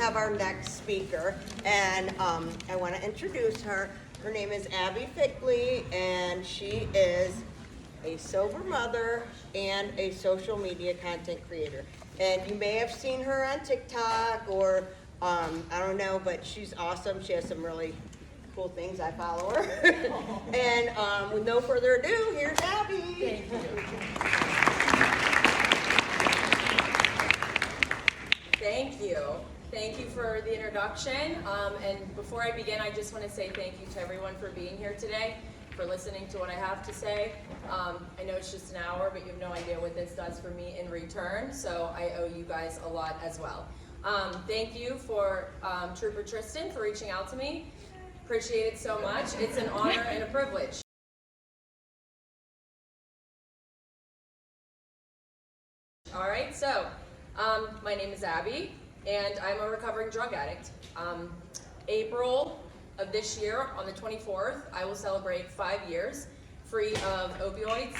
have our next speaker, and I want to introduce her. Her name is Abby Fickley, and she is a sober mother and a social media content creator. And you may have seen her on TikTok or I don't know, but she's awesome. She has some really cool things. I follow her. And with no further ado, here's Abby. Thank you. Thank you. Thank you for the introduction. And before I begin, I just want to say thank you to everyone for being here today, for listening to what I have to say. I know it's just an hour, but you have no idea what this does for me in return, so I owe you guys a lot as well. Thank you for Trooper Tristan for reaching out to me. Appreciate it so much. It's an honor and a privilege. All right, so my name is Abby, and I'm a recovering drug addict. April of this year, on the 24th, I will celebrate 5 years free of opioids.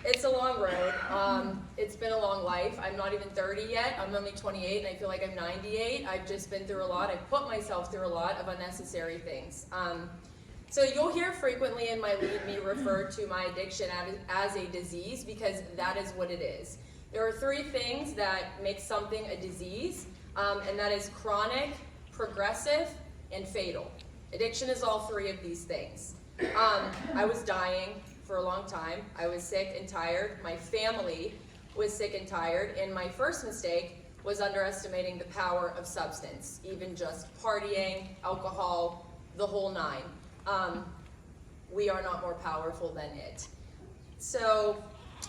It's a long road. It's been a long life. I'm not even 30 yet. I'm only 28, and I feel like I'm 98. I've just been through a lot. I've put myself through a lot of unnecessary things. So you'll hear frequently in my lead me refer to my addiction as a disease, because that is what it is. There are 3 things that make something a disease, and that is chronic, progressive, and fatal. Addiction is all 3 of these things. I was dying for a long time. I was sick and tired. My family was sick and tired, and my first mistake was underestimating the power of substance, even just partying, alcohol, the whole 9. We are not more powerful than it. So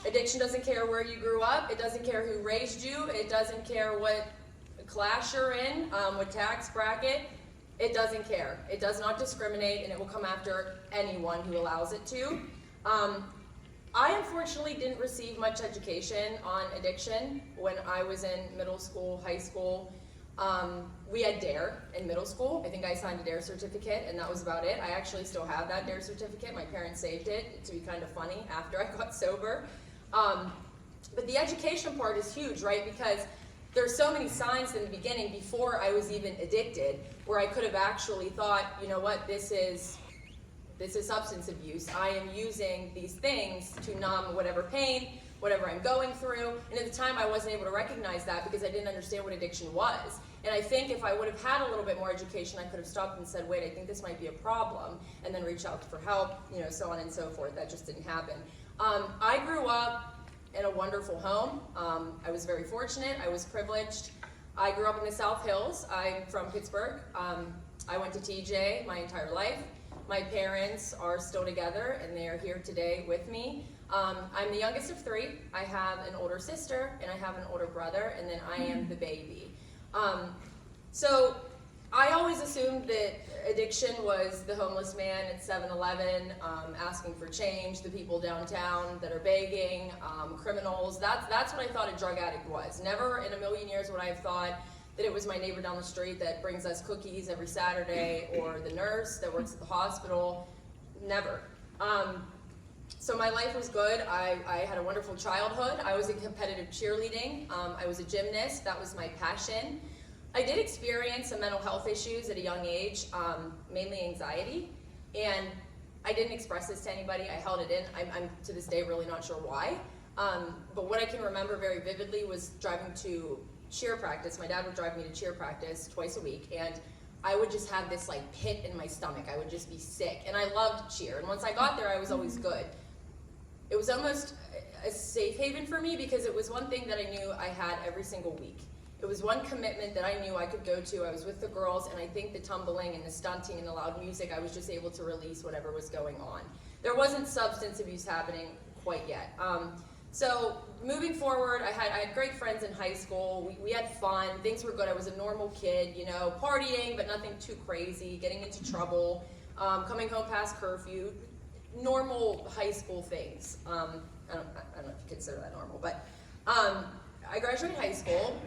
addiction doesn't care where you grew up. It doesn't care who raised you. It doesn't care what class you're in, what tax bracket. It doesn't care. It does not discriminate, and it will come after anyone who allows it to. I unfortunately didn't receive much education on addiction when I was in middle school, high school. We had DARE in middle school. I think I signed a DARE certificate, and that was about it. I actually still have that DARE certificate. My parents saved it to be kind of funny after I got sober. But the education part is huge, right? Because there's so many signs in the beginning before I was even addicted where I could have actually thought, you know what, this is substance abuse. I am using these things to numb whatever pain, whatever I'm going through. And at the time, I wasn't able to recognize that because I didn't understand what addiction was. And I think if I would have had a little bit more education, I could have stopped and said, wait, I think this might be a problem, and then reach out for help, so on and so forth. That just didn't happen. I grew up in a wonderful home. I was very fortunate. I was privileged. I grew up in the South Hills. I'm from Pittsburgh. I went to TJ my entire life. My parents are still together, and they are here today with me. I'm the youngest of 3. I have an older sister, and I have an older brother, and then I am the baby. So I always assumed that addiction was the homeless man at 7-Eleven asking for change, the people downtown that are begging, criminals. That's what I thought a drug addict was. Never in a million years would I have thought that it was my neighbor down the street that brings us cookies every Saturday, or the nurse that works at the hospital. Never. So my life was good. I had a wonderful childhood. I was in competitive cheerleading. I was a gymnast. That was my passion. I did experience some mental health issues at a young age, mainly anxiety, and I didn't express this to anybody. I held it in. I'm to this day really not sure why. But what I can remember very vividly was driving to cheer practice. My dad would drive me to cheer practice twice a week, and I would just have this pit in my stomach. I would just be sick, and I loved cheer. And once I got there, I was always good. It was almost a safe haven for me because it was one thing that I knew I had every single week. It was one commitment that I knew I could go to. I was with the girls, and I think the tumbling and the stunting and the loud music, I was just able to release whatever was going on. There wasn't substance abuse happening quite yet. So moving forward, I had great friends in high school. We had fun. Things were good. I was a normal kid, partying, but nothing too crazy, getting into trouble, coming home past curfew, normal high school things. I don't know if you consider that normal, but I graduated high school,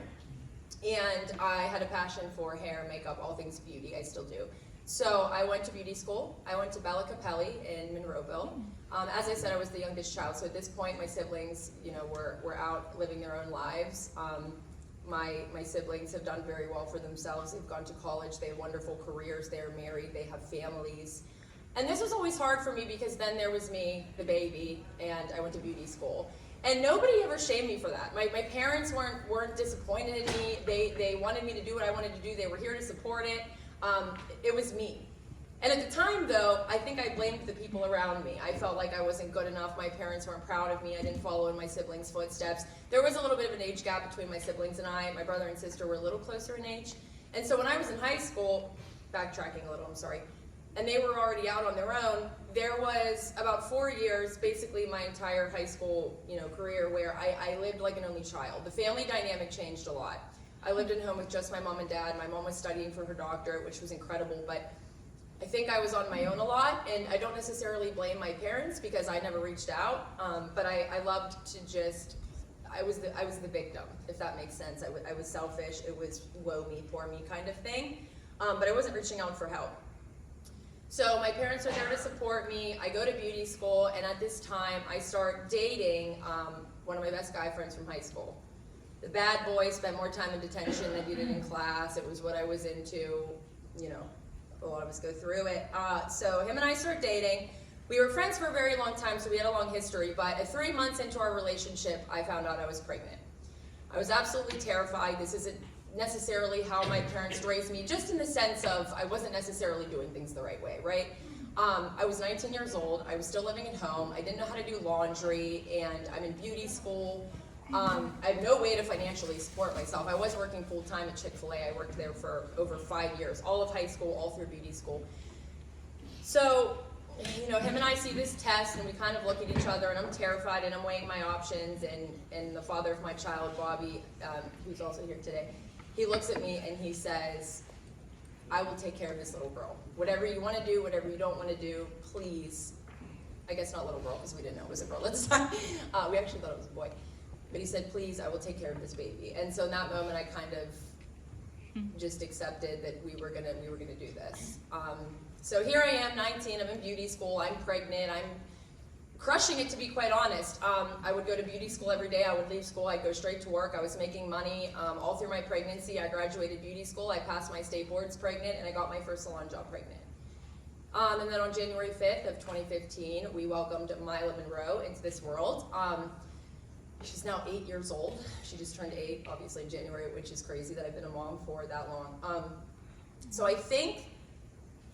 and I had a passion for hair, makeup, all things beauty. I still do. So I went to beauty school. I went to Bella Capelli in Monroeville. As I said, I was the youngest child, so at this point, my siblings, were out living their own lives. My siblings have done very well for themselves. They've gone to college, they have wonderful careers, they're married, they have families. And this was always hard for me because then there was me, the baby, and I went to beauty school. And nobody ever shamed me for that. My parents weren't disappointed in me. They wanted me to do what I wanted to do. They were here to support it. It was me. And at the time, though, I think I blamed the people around me. I felt like I wasn't good enough. My parents weren't proud of me. I didn't follow in my siblings' footsteps. There was a little bit of an age gap between my siblings and I. My brother and sister were a little closer in age. And so when I was in high school, backtracking a little, I'm sorry, and they were already out on their own, there was about 4 years, basically my entire high school career, where I lived like an only child. The family dynamic changed a lot. I lived at home with just my mom and dad. My mom was studying for her doctorate, which was incredible, but I think I was on my own a lot, and I don't necessarily blame my parents because I never reached out, but I loved to just, I was the victim, if that makes sense. I was selfish. It was woe me, poor me kind of thing, but I wasn't reaching out for help. So my parents are there to support me. I go to beauty school, and at this time, I start dating one of my best guy friends from high school. The bad boy spent more time in detention than he did in class. It was what I was into, a lot of us go through it. So him and I started dating. We were friends for a very long time, so we had a long history, but at 3 months into our relationship, I found out I was pregnant. I was absolutely terrified. This isn't necessarily how my parents raised me, just in the sense of I wasn't necessarily doing things the right way, right? I was 19 years old. I was still living at home. I didn't know how to do laundry, and I'm in beauty school. I had no way to financially support myself. I was working full-time at Chick-fil-A. I worked there for over 5 years, all of high school, all through beauty school. So, him and I see this test, and we kind of look at each other, and I'm terrified, and I'm weighing my options, and the father of my child, Bobby, who's also here today, he looks at me and he says, I will take care of this little girl. Whatever you want to do, whatever you don't want to do, please. I guess not little girl, because we didn't know it was a girl at the time. We actually thought it was a boy. But he said, please, I will take care of this baby. And so in that moment, I kind of just accepted that we were gonna do this. So here I am, 19, I'm in beauty school, I'm pregnant, I'm crushing it, to be quite honest. I would go to beauty school every day. I would leave school, I'd go straight to work. I was making money all through my pregnancy. I graduated beauty school, I passed my state boards pregnant, and I got my first salon job pregnant. And then on January 5th of 2015, we welcomed Mila Monroe into this world. She's now 8 years old. She just turned 8, obviously, in January, which is crazy that I've been a mom for that long. So I think,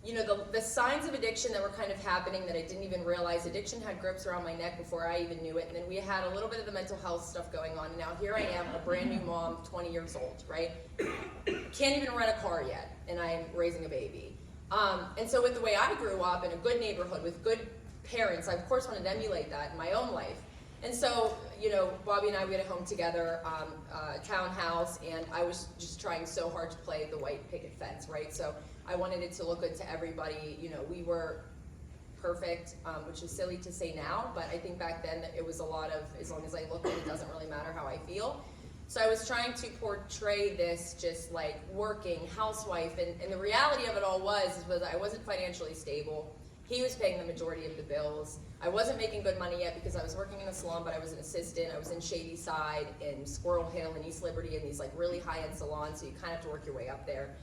the signs of addiction that were kind of happening that I didn't even realize, addiction had grips around my neck before I even knew it, and then we had a little bit of the mental health stuff going on, and now here I am, a brand new mom, 20 years old, right? Can't even rent a car yet, and I'm raising a baby. And so with the way I grew up in a good neighborhood with good parents, I of course wanted to emulate that in my own life. And so, Bobby and I, we had a home together, townhouse, and I was just trying so hard to play the white picket fence, right? So I wanted it to look good to everybody. We were perfect, which is silly to say now, but I think back then it was a lot of, as long as I look good, it doesn't really matter how I feel. So I was trying to portray this just like working housewife, and the reality of it all was I wasn't financially stable. He was paying the majority of the bills. I wasn't making good money yet because I was working in a salon, but I was an assistant. I was in Shady Side, in Squirrel Hill, in East Liberty, in these like really high-end salons, so you kind of have to work your way up there.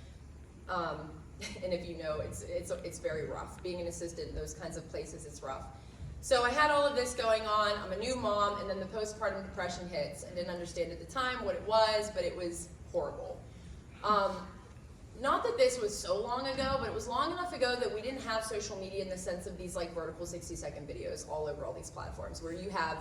And if you know, it's very rough. Being an assistant in those kinds of places, it's rough. So I had all of this going on. I'm a new mom, and then the postpartum depression hits. I didn't understand at the time what it was, but it was horrible. Not that this was so long ago, but it was long enough ago that we didn't have social media in the sense of these like vertical 60-second videos all over all these platforms, where you have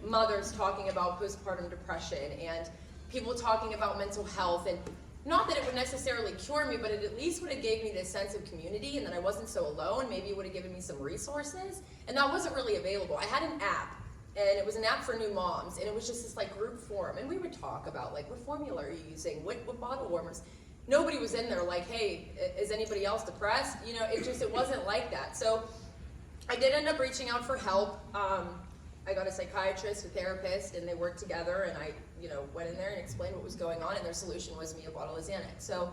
mothers talking about postpartum depression and people talking about mental health, and not that it would necessarily cure me, but it at least would have gave me this sense of community and that I wasn't so alone. Maybe it would have given me some resources, and that wasn't really available. I had an app, and it was an app for new moms, and it was just this like group forum, and we would talk about like, what formula are you using, what bottle warmers. Nobody was in there like, hey, is anybody else depressed? It wasn't like that. So I did end up reaching out for help. I got a psychiatrist, a therapist, and they worked together, and I went in there and explained what was going on, and their solution was me a bottle of Xanax. So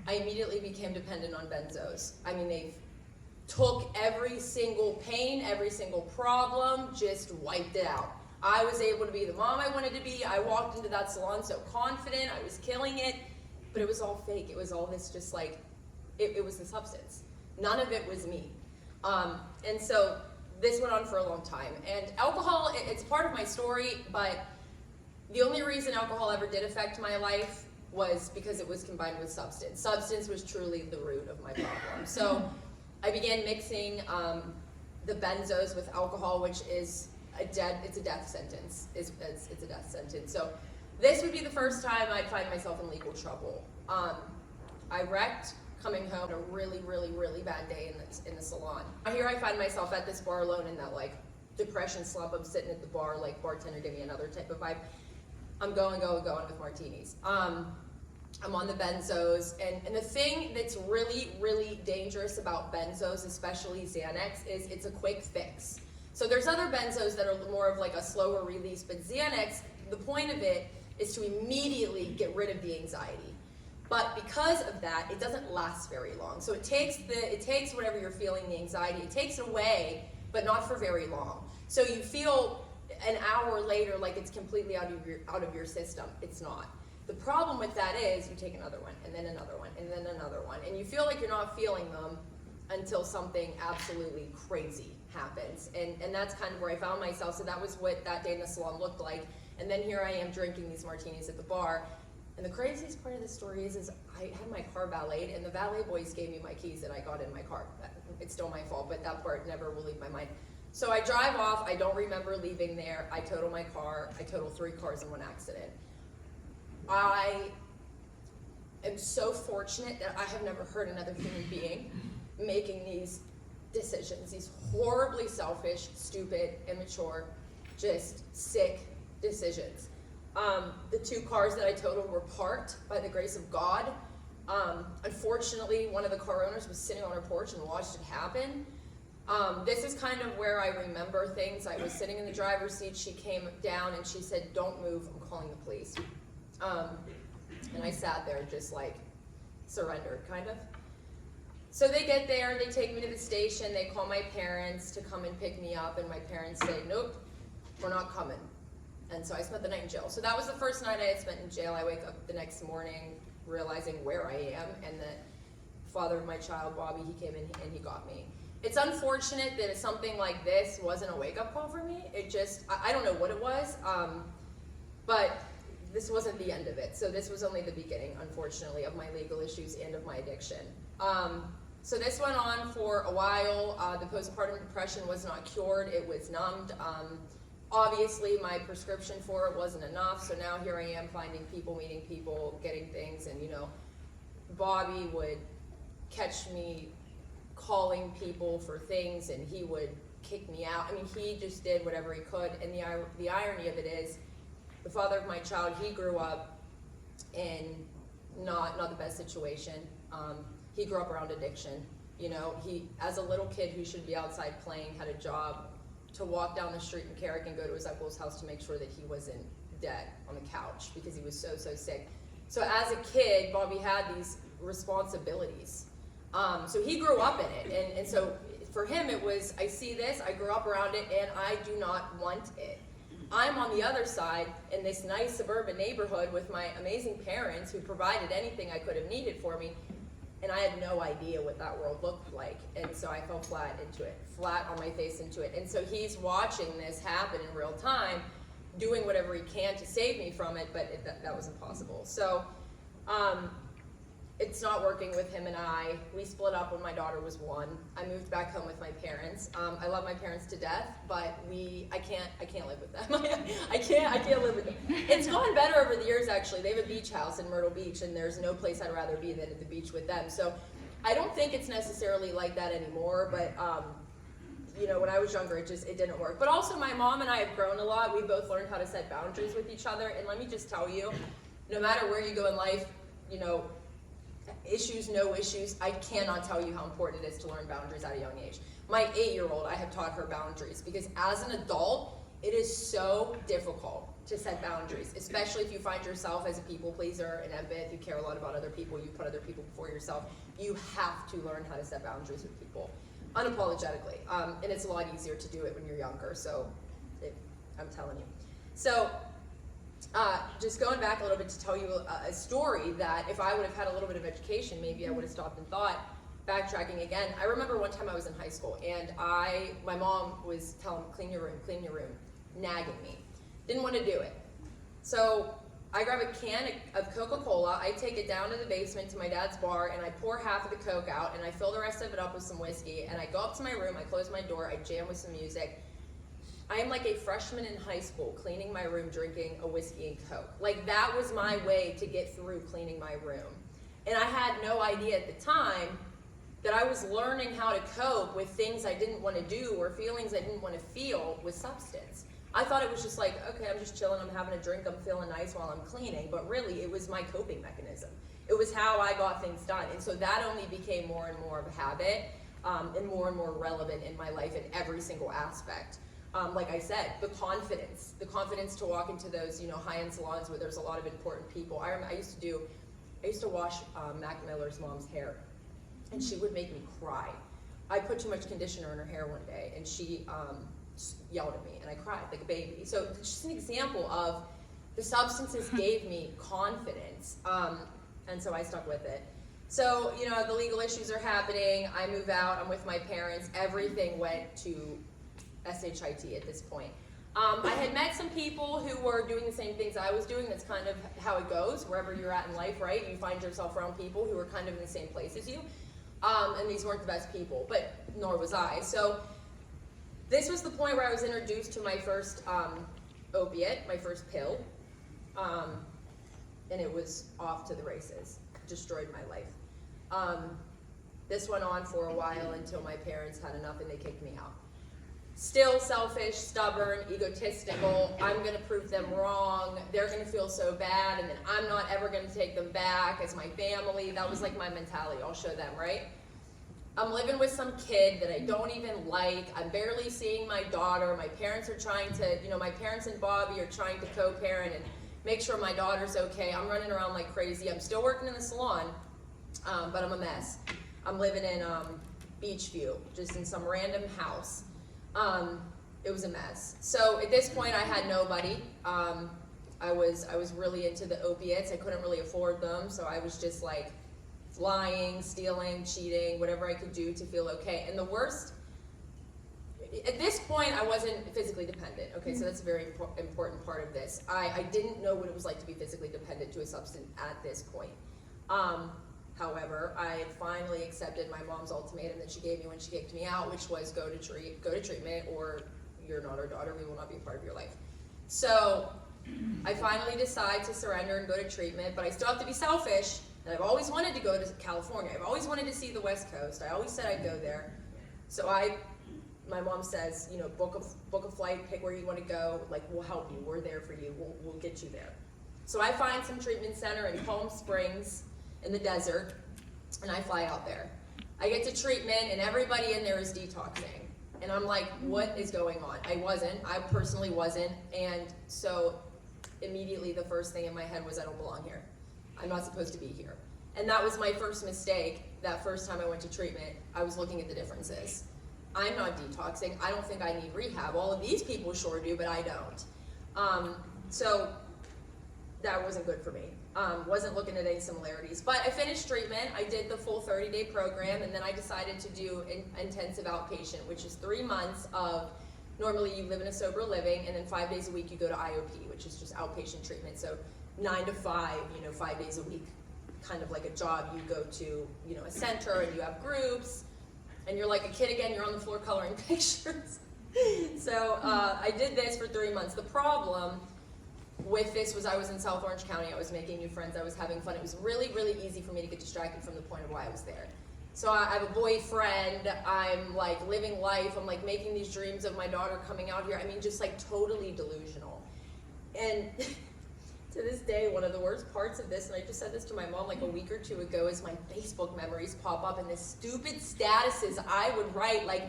I immediately became dependent on benzos. I mean, they've took every single pain, every single problem, just wiped it out. I was able to be the mom I wanted to be. I walked into that salon so confident, I was killing it, but it was all fake. It was all this just like, it was the substance. None of it was me. And so this went on for a long time. And alcohol, it's part of my story, but the only reason alcohol ever did affect my life was because it was combined with substance. Substance was truly the root of my problem. So I began mixing the benzos with alcohol, which is it's a death sentence. It's a death sentence. So this would be the first time I'd find myself in legal trouble. I wrecked coming home on a really, really, really bad day in the salon. Here I find myself at this bar alone in that like depression slump. I'm sitting at the bar, like bartender, give me another type of vibe. I'm going with martinis. I'm on the benzos, and the thing that's really, really dangerous about benzos, especially Xanax, is it's a quick fix. So there's other benzos that are more of like a slower release, but Xanax, the point of it is to immediately get rid of the anxiety. But because of that, it doesn't last very long. So it takes whatever you're feeling, the anxiety, it takes it away, but not for very long. So you feel an hour later like it's completely out of your system. It's not. The problem with that is you take another one, and then another one, and then another one, and you feel like you're not feeling them until something absolutely crazy happens. And that's kind of where I found myself. So that was what that day in the salon looked like. And then here I am drinking these martinis at the bar. And the craziest part of the story is I had my car valeted, and the valet boys gave me my keys, and I got in my car. It's still my fault, but that part never will leave my mind. So I drive off. I don't remember leaving there. I total my car. I total 3 cars in one accident. I am so fortunate that I have never heard another human being making these decisions, these horribly selfish, stupid, immature, just sick decisions. The 2 cars that I totaled were parked by the grace of God. Unfortunately, one of the car owners was sitting on her porch and watched it happen. This is kind of where I remember things. I was sitting in the driver's seat. She came down and she said, "Don't move, I'm calling the police." And I sat there just like surrendered, kind of. So they get there, they take me to the station, they call my parents to come and pick me up, and my parents say, "Nope, we're not coming." And so I spent the night in jail. So that was the first night I had spent in jail. I wake up the next morning realizing where I am, and the father of my child, Bobby, he came in and he got me. It's unfortunate that something like this wasn't a wake-up call for me. It just, I don't know what it was, but this wasn't the end of it. So this was only the beginning, unfortunately, of my legal issues and of my addiction. So this went on for a while. The postpartum depression was not cured, it was numbed. Obviously, my prescription for it wasn't enough, so now here I am finding people, meeting people, getting things, and Bobby would catch me calling people for things, and he would kick me out. I mean, he just did whatever he could, and the irony of it is, the father of my child, he grew up in not the best situation. He grew up around addiction. He, as a little kid who should be outside playing, had a job to walk down the street in Carrick and go to his uncle's house to make sure that he wasn't dead on the couch because he was so sick. So as a kid, Bobby had these responsibilities. So he grew up in it, and so for him it was, I see this, I grew up around it, and I do not want it. I'm on the other side in this nice suburban neighborhood with my amazing parents who provided anything I could have needed for me, and I had no idea what that world looked like, and so I fell flat on my face into it. And so he's watching this happen in real time, doing whatever he can to save me from it, but that was impossible. So it's not working with him and I. We split up when my daughter was 1. I moved back home with my parents. I love my parents to death, but I can't live with them. I can't live with them. It's gone better over the years, actually. They have a beach house in Myrtle Beach, and there's no place I'd rather be than at the beach with them. So I don't think it's necessarily like that anymore, but when I was younger, it didn't work. But also my mom and I have grown a lot. We both learned how to set boundaries with each other, and let me just tell you, no matter where you go in life, issues, no issues, I cannot tell you how important it is to learn boundaries at a young age. My 8-year-old, I have taught her boundaries because as an adult, it is so difficult to set boundaries, especially if you find yourself as a people pleaser, an empath, you care a lot about other people, you put other people before yourself. You have to learn how to set boundaries with people. unapologetically. And it's a lot easier to do it when you're younger, so I'm telling you. So just going back a little bit to tell you a story that if I would have had a little bit of education, maybe I would have stopped and thought. Backtracking again, I remember one time I was in high school and my mom was telling me, clean your room, nagging me. Didn't want to do it. So I grab a can of Coca-Cola, I take it down to the basement to my dad's bar, and I pour half of the Coke out, and I fill the rest of it up with some whiskey, and I go up to my room, I close my door, I jam with some music. I am like a freshman in high school cleaning my room, drinking a whiskey and Coke. Like, that was my way to get through cleaning my room. And I had no idea at the time that I was learning how to cope with things I didn't want to do or feelings I didn't want to feel with substance. I thought it was just like, okay, I'm just chilling, I'm having a drink, I'm feeling nice while I'm cleaning, but really it was my coping mechanism. It was how I got things done. And so that only became more and more of a habit and more relevant in my life in every single aspect. Like I said, the confidence to walk into those, high-end salons where there's a lot of important people. I used to wash Mac Miller's mom's hair, and she would make me cry. I put too much conditioner in her hair one day, and she yelled at me, and I cried like a baby. So it's just an example of the substances gave me confidence, and so I stuck with it. So, the legal issues are happening, I move out, I'm with my parents, everything went to SHIT at this point. I had met some people who were doing the same things I was doing. That's kind of how it goes, wherever you're at in life, right? You find yourself around people who are kind of in the same place as you. And these weren't the best people, but nor was I. So this was the point where I was introduced to my first opiate, my first pill. And it was off to the races, destroyed my life. This went on for a while until my parents had enough and they kicked me out. Still selfish, stubborn, egotistical, I'm going to prove them wrong, they're going to feel so bad, and then I'm not ever going to take them back as my family. That was like my mentality, I'll show them, right? I'm living with some kid that I don't even like, I'm barely seeing my daughter, my parents are trying to, my parents and Bobby are trying to co-parent and make sure my daughter's okay. I'm running around like crazy. I'm still working in the salon, but I'm a mess. I'm living in Beachview, just in some random house. It was a mess. So at this point I had nobody. I was really into the opiates. I couldn't really afford them, so I was just like lying, stealing, cheating, whatever I could do to feel okay. And the worst, at this point I wasn't physically dependent. Okay, so that's a very important part of this. I didn't know what it was like to be physically dependent to a substance at this point. However, I finally accepted my mom's ultimatum that she gave me when she kicked me out, which was go to treatment, or you're not our daughter, we will not be a part of your life. So I finally decide to surrender and go to treatment, but I still have to be selfish, and I've always wanted to go to California. I've always wanted to see the West Coast. I always said I'd go there. So my mom says, book a flight, pick where you want to go, like, we'll help you, we're there for you, we'll get you there. So I find some treatment center in Palm Springs, in the desert, and I fly out there. I get to treatment, and everybody in there is detoxing. And I'm like, what is going on? I personally wasn't, and so immediately the first thing in my head was, I don't belong here. I'm not supposed to be here. And that was my first mistake. That first time I went to treatment, I was looking at the differences. I'm not detoxing. I don't think I need rehab. All of these people sure do, but I don't. So that wasn't good for me. Wasn't looking at any similarities. But I finished treatment, I did the full 30-day program, and then I decided to do intensive outpatient, which is 3 months of, normally you live in a sober living, and then 5 days a week you go to IOP, which is just outpatient treatment. So 9 to 5, 5 days a week, kind of like a job. You go to, a center, and you have groups, and you're like a kid again, you're on the floor coloring pictures. So I did this for 3 months. The problem with this was I was in South Orange County, I was making new friends, I was having fun. It was really, really easy for me to get distracted from the point of why I was there. So I have a boyfriend, I'm like living life, I'm like making these dreams of my daughter coming out here. I mean, just like totally delusional. And to this day, one of the worst parts of this, and I just said this to my mom like a week or two ago, is my Facebook memories pop up and the stupid statuses I would write. Like,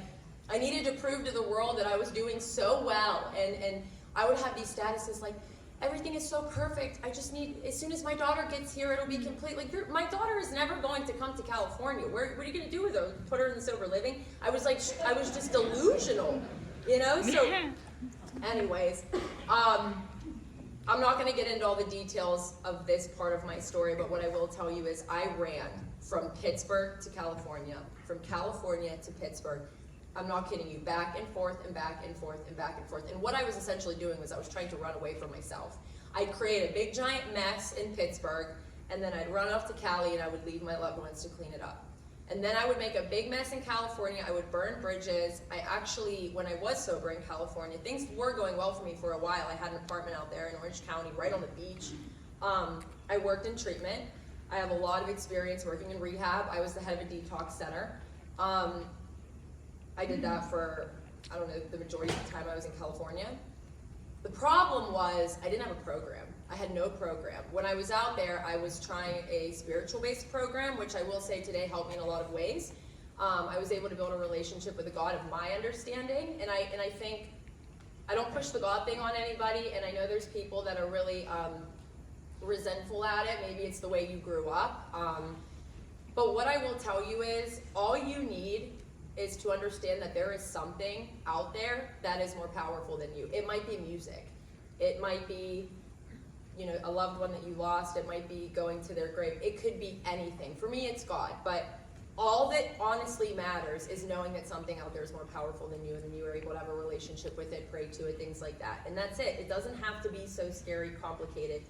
I needed to prove to the world that I was doing so well. And I would have these statuses like, everything is so perfect. I just need, as soon as my daughter gets here, it'll be complete. Like, my daughter is never going to come to California. What are you going to do with her? Put her in the sober living? I was like, I was just delusional, you know? So, anyways, I'm not going to get into all the details of this part of my story, but what I will tell you is I ran from Pittsburgh to California, from California to Pittsburgh. I'm not kidding you, back and forth and back and forth and back and forth. And what I was essentially doing was I was trying to run away from myself. I'd create a big giant mess in Pittsburgh, and then I'd run off to Cali and I would leave my loved ones to clean it up. And then I would make a big mess in California. I would burn bridges. I actually, when I was sober in California, things were going well for me for a while. I had an apartment out there in Orange County, right on the beach. I worked in treatment. I have a lot of experience working in rehab. I was the head of a detox center. I did that for, I don't know, the majority of the time I was in California. The problem was I didn't have a program. I had no program. When I was out there, I was trying a spiritual-based program, which I will say today helped me in a lot of ways. I was able to build a relationship with a God of my understanding, and I think, I don't push the God thing on anybody, and I know there's people that are really resentful at it. Maybe it's the way you grew up. But what I will tell you is, all you need is to understand that there is something out there that is more powerful than you. It might be music. It might be, you know, a loved one that you lost. It might be going to their grave. It could be anything. For me, it's God. But all that honestly matters is knowing that something out there is more powerful than you, and then you are able to have a relationship with it, pray to it, things like that. And that's it. It doesn't have to be so scary, complicated,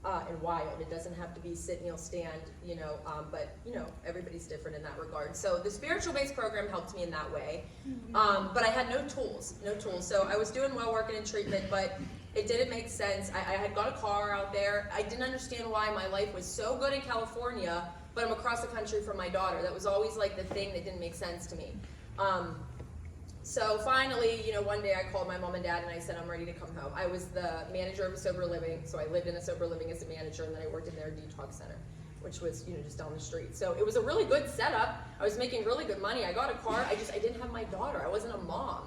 and wild. It doesn't have to be sit, kneel, stand, you know, but, you know, everybody's different in that regard. So the spiritual-based program helped me in that way, but I had no tools. So I was doing well working in treatment, but it didn't make sense. I had got a car out there. I didn't understand why my life was so good in California, but I'm across the country from my daughter. That was always like the thing that didn't make sense to me. So finally, you know, one day I called my mom and dad and I said, I'm ready to come home. I was the manager of a sober living, so I lived in a sober living as a manager, and then I worked in their detox center, which was, you know, just down the street. So it was a really good setup. I was making really good money. I got a car. I didn't have my daughter. I wasn't a mom.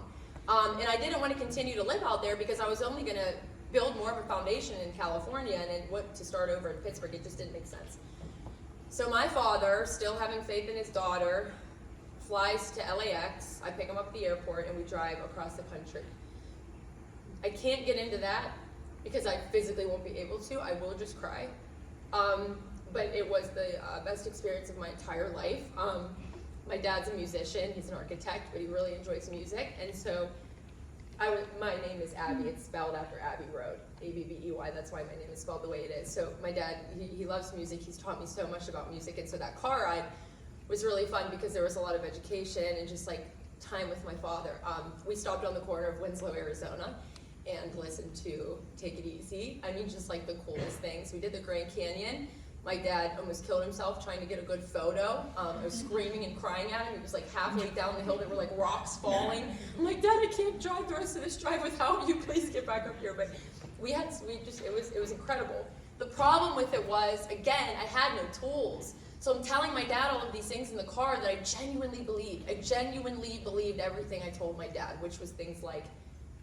And I didn't want to continue to live out there because I was only going to build more of a foundation in California, and then what to start over in Pittsburgh. It just didn't make sense. So my father, still having faith in his daughter, flies to LAX, I pick him up at the airport, and we drive across the country. I can't get into that because I physically won't be able to. I will just cry. But it was the best experience of my entire life. My dad's a musician, he's an architect, but he really enjoys music, and so my name is Abby. It's spelled after Abbey Road, A-B-B-E-Y. That's why my name is spelled the way it is. So my dad, he loves music. He's taught me so much about music, and so that car ride was really fun because there was a lot of education and just like time with my father. We stopped on the corner of Winslow, Arizona, and listened to Take It Easy. I mean, just like the coolest things. We did the Grand Canyon. My dad almost killed himself trying to get a good photo. I was screaming and crying at him. He was like halfway down the hill. There were like rocks falling. I'm like, Dad, I can't drive the rest of this drive without you. Please get back up here. But it was incredible. The problem with it was, again, I had no tools. So I'm telling my dad all of these things in the car that I genuinely believed. I genuinely believed everything I told my dad, which was things like,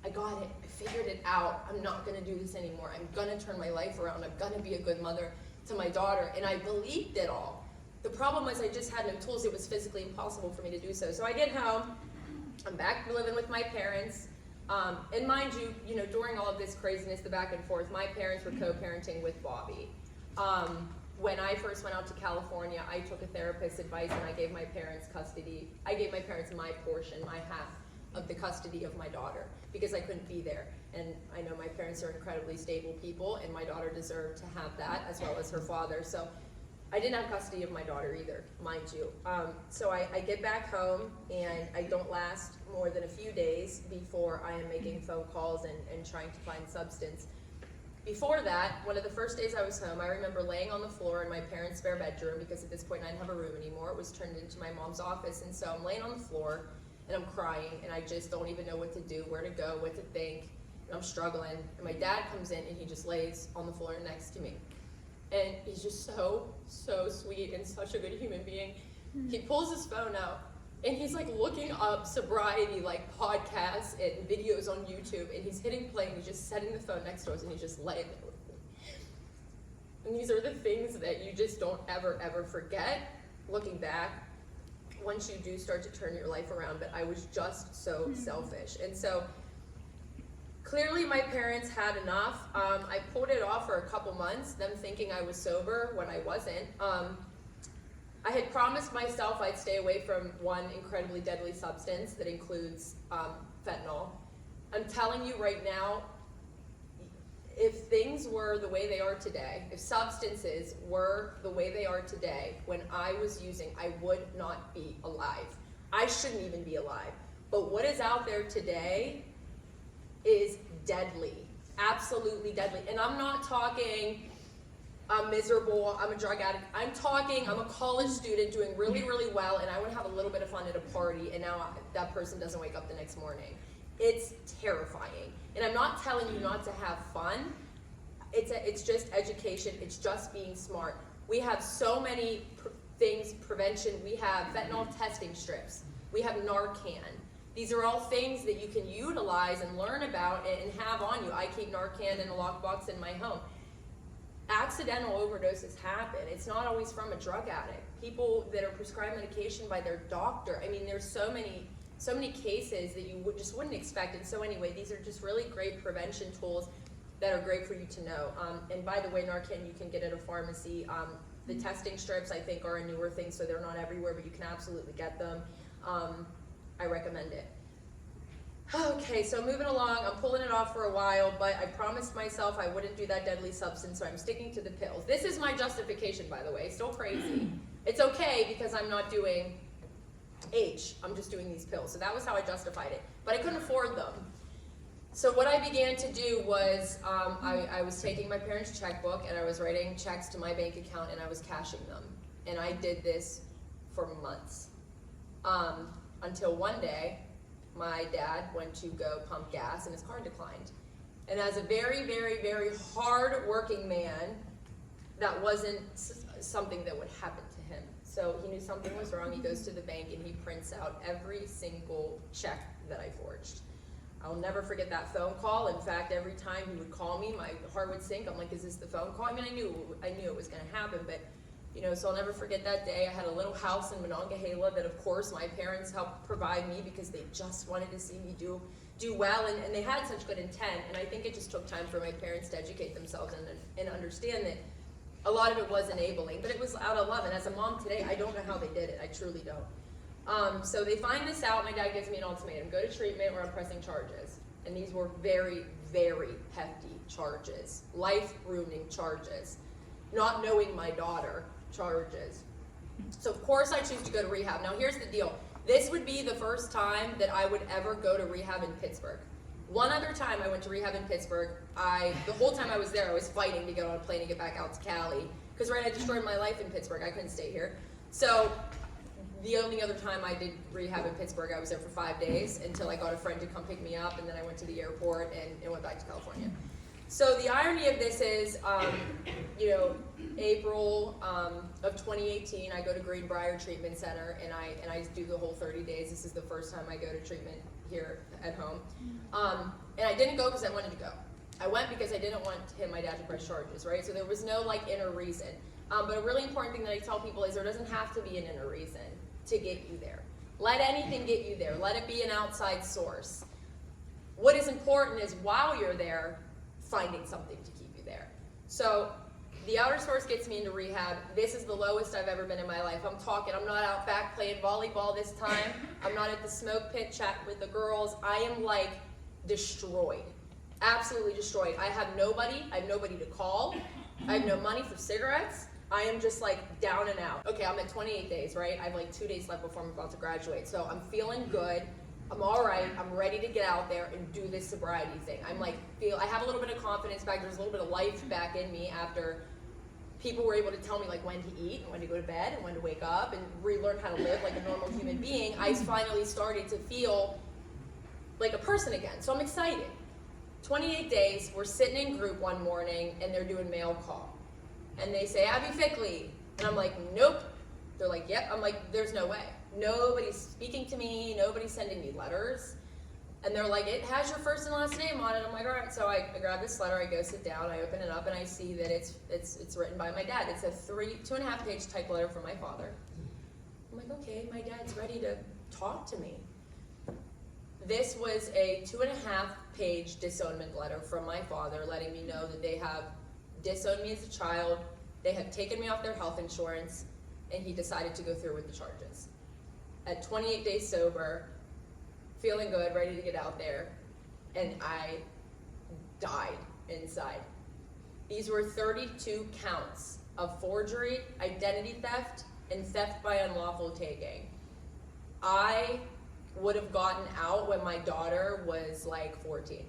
I got it. I figured it out. I'm not going to do this anymore. I'm going to turn my life around. I'm going to be a good mother to my daughter. And I believed it all. The problem was I just had no tools. It was physically impossible for me to do so. So I get home. I'm back living with my parents. And mind you, during all of this craziness, the back and forth, my parents were co-parenting with Bobby. When I first went out to California, I took a therapist's advice and I gave my parents custody. I gave my parents my portion, my half of the custody of my daughter because I couldn't be there. And I know my parents are incredibly stable people and my daughter deserved to have that as well as her father. So I didn't have custody of my daughter either, mind you. So I get back home and I don't last more than a few days before I am making phone calls and trying to find substance. Before that, one of the first days I was home, I remember laying on the floor in my parents' spare bedroom because at this point I didn't have a room anymore. It was turned into my mom's office, and so I'm laying on the floor and I'm crying and I just don't even know what to do, where to go, what to think, and I'm struggling. And my dad comes in and he just lays on the floor next to me. And he's just so sweet and such a good human being. He pulls his phone out And he's like looking up sobriety, like podcasts and videos on YouTube, and he's hitting play, and he's just setting the phone next to us, and he's just laying there with me. And these are the things that you just don't ever forget, looking back, once you do start to turn your life around. But I was just so selfish. And so clearly my parents had enough. I pulled it off for a couple months, them thinking I was sober when I wasn't. I had promised myself I'd stay away from one incredibly deadly substance that includes fentanyl. I'm telling you right now, if things were the way they are today, if substances were the way they are today, when I was using, I would not be alive. I shouldn't even be alive. But what is out there today is deadly, absolutely deadly. And I'm not talking I'm miserable, I'm a drug addict. I'm a college student doing really well, and I want to have a little bit of fun at a party, and now that person doesn't wake up the next morning. It's terrifying. And I'm not telling you not to have fun. It's just education. It's just being smart. We have so many things, prevention. We have fentanyl testing strips. We have Narcan. These are all things that you can utilize and learn about and have on you. I keep Narcan in a lockbox in my home. Accidental overdoses happen. It's not always from a drug addict. People that are prescribed medication by their doctor. I mean, there's so many cases that you just wouldn't expect. And so anyway, these are just really great prevention tools that are great for you to know. And by the way, Narcan you can get at a pharmacy. The testing strips, I think, are a newer thing, so they're not everywhere, but you can absolutely get them. I recommend it. Okay, so moving along, I'm pulling it off for a while, but I promised myself I wouldn't do that deadly substance, so I'm sticking to the pills. This is my justification, by the way, still crazy. It's okay because I'm not doing H, I'm just doing these pills. So that was how I justified it, but I couldn't afford them. So what I began to do was, I was taking my parents' checkbook and I was writing checks to my bank account and I was cashing them. And I did this for months, until one day, my dad went to go pump gas and his car declined. And as a very hard working man, that wasn't something that would happen to him. So he knew something was wrong. He goes to the bank and he prints out every single check that I forged. I'll never forget that phone call. In fact, every time he would call me, my heart would sink. I'm like, is this the phone call? I mean, I knew it was gonna happen, but so I'll never forget that day. I had a little house in Monongahela that, of course, my parents helped provide me because they just wanted to see me do well, and they had such good intent. And I think it just took time for my parents to educate themselves and understand that a lot of it was enabling, but it was out of love. And as a mom today, I don't know how they did it. I truly don't. So they find this out. My dad gives me an ultimatum: go to treatment or I'm pressing charges. And these were very hefty charges, life-ruining charges. Not knowing my daughter charges. So of course I choose to go to rehab. Now here's the deal. This would be the first time that I would ever go to rehab in Pittsburgh. One other time I went to rehab in Pittsburgh, the whole time I was there, I was fighting to get on a plane and get back out to Cali. Because I destroyed my life in Pittsburgh. I couldn't stay here. So the only other time I did rehab in Pittsburgh, I was there for 5 days until I got a friend to come pick me up, and then I went to the airport and went back to California. So the irony of this is, April of 2018, I go to Greenbrier Treatment Center and I do the whole 30 days. This is the first time I go to treatment here at home. And I didn't go because I wanted to go. I went because I didn't want my dad to press charges, right? So there was no inner reason. But a really important thing that I tell people is there doesn't have to be an inner reason to get you there. Let anything get you there. Let it be an outside source. What is important is while you're there, finding something to keep you there. So the outer source gets me into rehab. This is the lowest I've ever been in my life. I'm not out back playing volleyball this time. I'm not at the smoke pit chatting with the girls. I am destroyed, absolutely destroyed. I have nobody to call. I have no money for cigarettes. I am just down and out. Okay, I'm at 28 days, right? I have 2 days left before I'm about to graduate. So I'm feeling good. I'm all right. I'm ready to get out there and do this sobriety thing. I have a little bit of confidence back. There's a little bit of life back in me after people were able to tell me when to eat and when to go to bed and when to wake up and relearn how to live like a normal human being. I finally started to feel like a person again. So I'm excited. 28 days, we're sitting in group one morning and they're doing mail call. And they say, Abby Fickley. And I'm like, nope. They're like, yep. I'm like, there's no way. Nobody's speaking to me, nobody's sending me letters. And they're like, it has your first and last name on it. I'm like, all right. So I grab this letter, I go sit down, I open it up, and I see that it's written by my dad. It's a 2.5 page type letter from my father. I'm like, okay, my dad's ready to talk to me. This was a 2.5 page disownment letter from my father, letting me know that they have disowned me as a child, they have taken me off their health insurance, and he decided to go through with the charges. At 28 days sober, feeling good, ready to get out there, and I died inside. These were 32 counts of forgery, identity theft, and theft by unlawful taking. I would have gotten out when my daughter was like 14.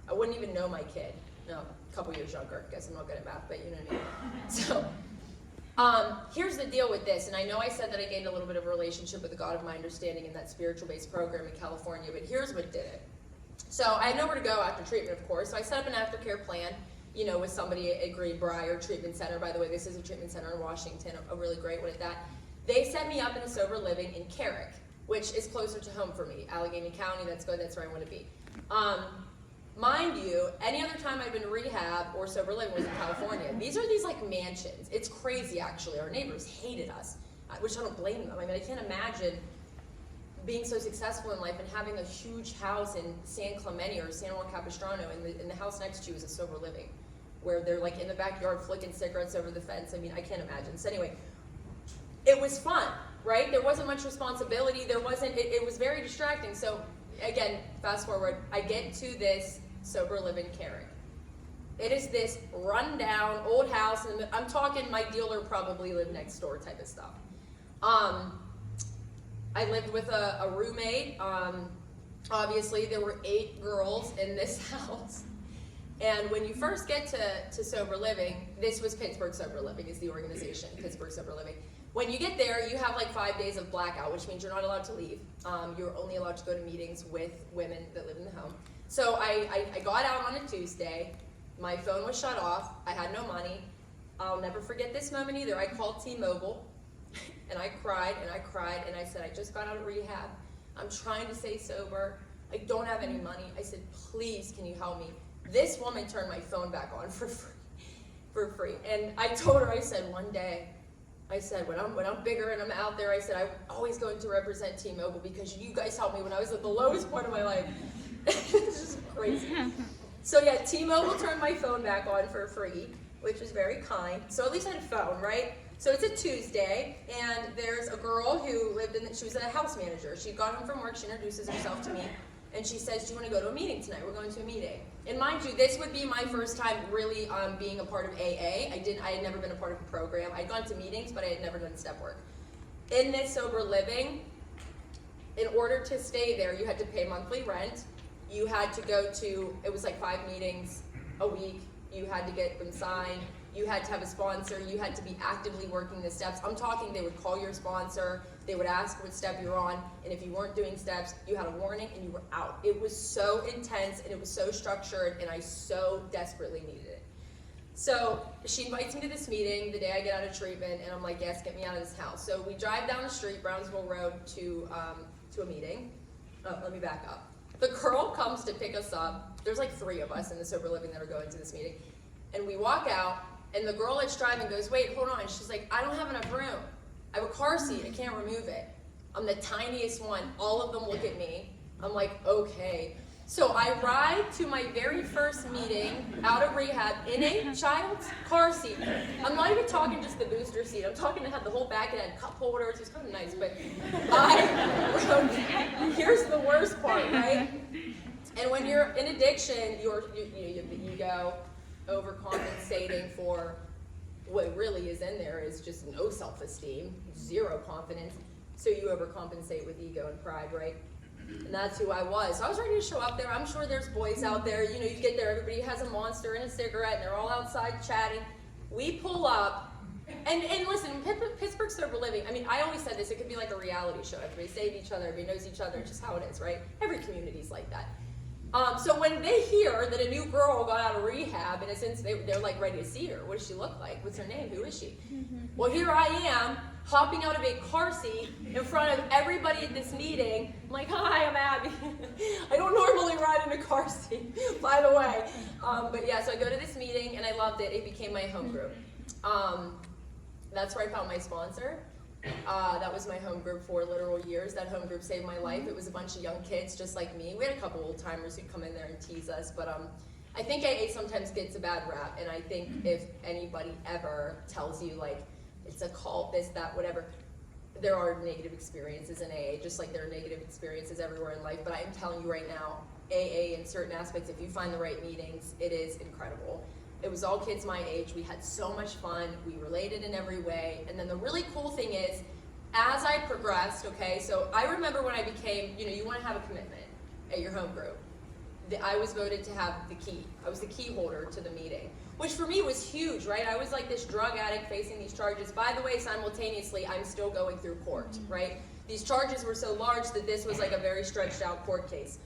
I wouldn't even know my kid. No, a couple years younger. Guess I'm not good at math, but you know what I mean. So, here's the deal with this, and I know I said that I gained a little bit of a relationship with the God of my understanding in that spiritual-based program in California, but here's what did it. So I had nowhere to go after treatment, of course, so I set up an aftercare plan, you know, with somebody at Greenbrier Treatment Center. By the way, this is a treatment center in Washington, a really great one at that. They set me up in a sober living in Carrick, which is closer to home for me. Allegheny County, that's good, that's where I want to be. Mind you, any other time I've been rehab or sober living was in California. These are these like mansions. It's crazy actually. Our neighbors hated us, which I don't blame them. I mean, I can't imagine being so successful in life and having a huge house in San Clemente or San Juan Capistrano, and the house next to you is a sober living, where they're like in the backyard flicking cigarettes over the fence. I mean, I can't imagine. So anyway, it was fun, right? There wasn't much responsibility. There wasn't, it was very distracting. So again, fast forward, I get to this sober living Carrick. It is this rundown old house, and I'm talking my dealer probably lived next door type of stuff. I lived with a roommate. Obviously, there were 8 girls in this house. And when you first get to sober living, this was Pittsburgh Sober Living is the organization, Pittsburgh Sober Living. When you get there, you have like 5 days of blackout, which means you're not allowed to leave. You're only allowed to go to meetings with women that live in the home. So I got out on a Tuesday. My phone was shut off. I had no money. I'll never forget this moment either. I called T-Mobile, and I cried, and I cried, and I said, I just got out of rehab. I'm trying to stay sober. I don't have any money. I said, please, can you help me? This woman turned my phone back on for free. And I told her, I said, one day, I said, when I'm bigger and I'm out there, I said, I'm always going to represent T-Mobile because you guys helped me when I was at the lowest point of my life. It's just crazy. So yeah, T-Mobile turned my phone back on for free, which was very kind. So at least I had a phone, right? So it's a Tuesday, and there's a girl who she was a house manager. She got home from work, she introduces herself to me, and she says, do you want to go to a meeting tonight? We're going to a meeting. And mind you, this would be my first time really being a part of AA. I had never been a part of a program. I'd gone to meetings, but I had never done step work. In this sober living, in order to stay there, you had to pay monthly rent. You had to go to, it was like 5 meetings a week. You had to get them signed. You had to have a sponsor. You had to be actively working the steps. I'm talking, they would call your sponsor. They would ask what step you're on. And if you weren't doing steps, you had a warning and you were out. It was so intense and it was so structured, and I so desperately needed it. So she invites me to this meeting the day I get out of treatment, and I'm like, yes, get me out of this house. So we drive down the street, Brownsville Road, to a meeting. Oh, let me back up. The girl comes to pick us up. There's like 3 of us in the sober living that are going to this meeting. And we walk out, and the girl that's driving goes, wait, hold on. She's like, I don't have enough room. I have a car seat, I can't remove it. I'm the tiniest one. All of them look at me. I'm like, okay. So I ride to my very first meeting out of rehab in a child's car seat. I'm not even talking just the booster seat. I'm talking to have the whole back, it had cup holders. It was kind of nice, but here's the worst part, right? And when you're in addiction, you go overcompensating for what really is in there is just no self-esteem, 0 confidence. So you overcompensate with ego and pride, right? And that's who I was. So I was ready to show up there. I'm sure there's boys out there, you know, you get there, everybody has a Monster and a cigarette, and they're all outside chatting. We pull up, and listen, Pittsburgh Sober Living, I mean, I always said this, it could be like a reality show. Everybody save each other, everybody knows each other, it's just how it is, right? Every community's like that. So when they hear that a new girl got out of rehab, in a sense, they're like ready to see her. What does she look like? What's her name? Who is she? Well, here I am, hopping out of a car seat in front of everybody at this meeting. I'm like, hi, I'm Abby. I don't normally ride in a car seat, by the way. But yeah, so I go to this meeting and I loved it. It became my home group. That's where I found my sponsor. That was my home group for literal years. That home group saved my life. It was a bunch of young kids just like me. We had a couple old timers who'd come in there and tease us, but I think AA sometimes gets a bad rap, and I think if anybody ever tells you like it's a cult, this, that, whatever, there are negative experiences in AA, just like there are negative experiences everywhere in life. But I'm telling you right now, AA in certain aspects, if you find the right meetings, it is incredible. It was all kids my age. We had so much fun. We related in every way. And then the really cool thing is, as I progressed, okay, so I remember when I became, you want to have a commitment at your home group. I was voted to have the key. I was the key holder to the meeting, which for me was huge, right? I was like this drug addict facing these charges. By the way, simultaneously, I'm still going through court, right? These charges were so large that this was like a very stretched out court case.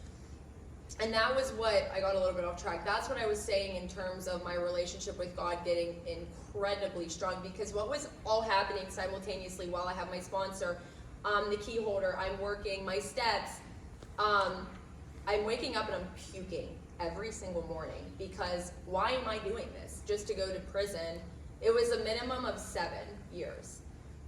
And that was what, I got a little bit off track, that's what I was saying in terms of my relationship with God getting incredibly strong, because what was all happening simultaneously while I have my sponsor, the key holder, I'm working my steps, I'm waking up and I'm puking every single morning, because why am I doing this? Just to go to prison? It was a minimum of 7 years.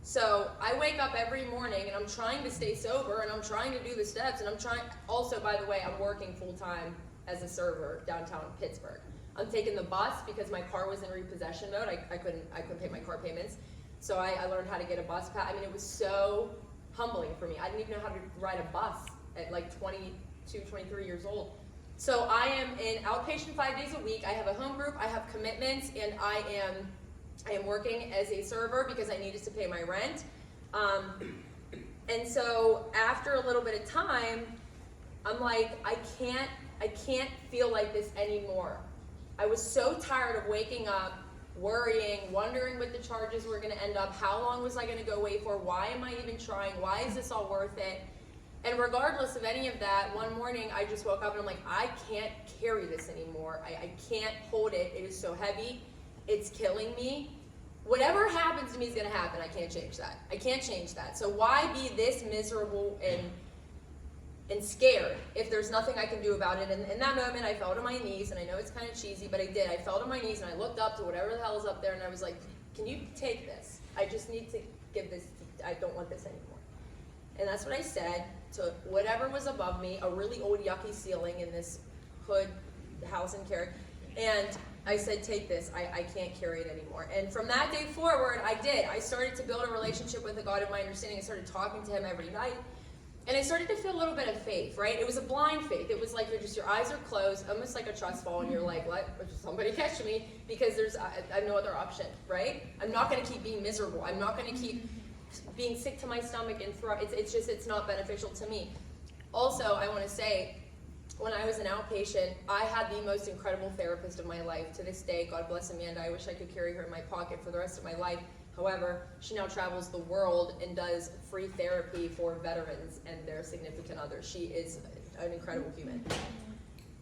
So I wake up every morning and I'm trying to stay sober and I'm trying to do the steps, and I'm trying, also by the way, I'm working full time as a server downtown Pittsburgh. I'm taking the bus because my car was in repossession mode. I couldn't pay my car payments. So I learned how to get a bus pass. I mean, it was so humbling for me. I didn't even know how to ride a bus at like 22, 23 years old. So I am in outpatient 5 days a week. I have a home group, I have commitments, and I am working as a server because I needed to pay my rent. And so after a little bit of time, I'm like, I can't feel like this anymore. I was so tired of waking up, worrying, wondering what the charges were gonna end up, how long was I gonna go away for, why am I even trying, why is this all worth it? And regardless of any of that, one morning I just woke up and I'm like, I can't carry this anymore. I can't hold it. It is so heavy. It's killing me. Whatever happens to me is going to happen. I can't change that. I can't change that. So why be this miserable and scared if there's nothing I can do about it? And in that moment, I fell to my knees, and I know it's kind of cheesy, but I did. I fell to my knees, and I looked up to whatever the hell is up there, and I was like, can you take this? I just need to give this. I don't want this anymore. And that's what I said to whatever was above me, a really old yucky ceiling in this hood house in Carrick. And I said, take this, I can't carry it anymore. And from that day forward, I did. I started to build a relationship with the God of my understanding. I started talking to him every night. And I started to feel a little bit of faith, right? It was a blind faith. It was like your eyes are closed, almost like a trust fall, and you're like, what? Somebody catch me, because I have no other option, right? I'm not gonna keep being miserable. I'm not gonna keep being sick to my stomach and throat. It's not beneficial to me. Also, I wanna say, when I was an outpatient, I had the most incredible therapist of my life. To this day, God bless Amanda, I wish I could carry her in my pocket for the rest of my life. However, she now travels the world and does free therapy for veterans and their significant others. She is an incredible human.